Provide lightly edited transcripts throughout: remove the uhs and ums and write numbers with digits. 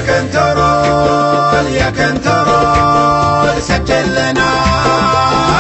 كنترول يا كنترول سجل لنا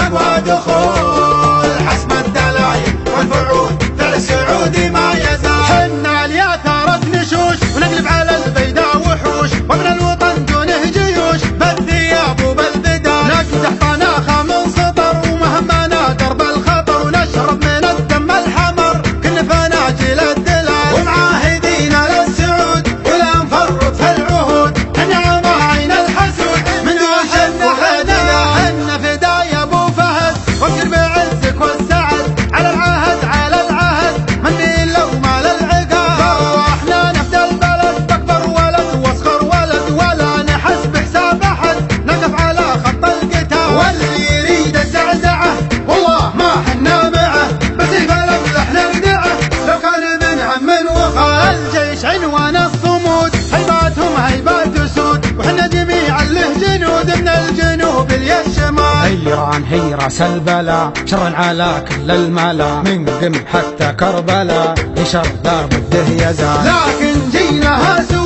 أقوى دخول حسب الدلايل والفعول فعل سعودي ما يزال. حنا الياثارة نشوش ونقلب على البيداء وحوش ومن الوطن دونه جيوش بالثياب وبالبدال نقدح طناخة من سطر ومهمنا درب الخطر ونشرب من الدم الحمر كل فناجل الدلال ومعاهدين للسعود ولا نفرط في العهود نعم عين الحسود من حنا فدا يا ابو فهد وفكر بعزك والسعد على العهد على العهد من لو مال العقاب واحنا نفدى البلد بكبر ولد واصغر ولد ولا نحس بحساب احد نقف على خط القتال واللي يريد الزعزعه والله ما حنا معه بسيف الامزح نردعه لو كان من عم وخال. الجيش عنوان الصمود هيباتهم هيبات اسود وحنا جميعا له جنود من الجنوب للشمال. حيران هي راس البلا شر على كل الملا من قم حتى كربلا شر لا بده يزال لكن جينا هاسود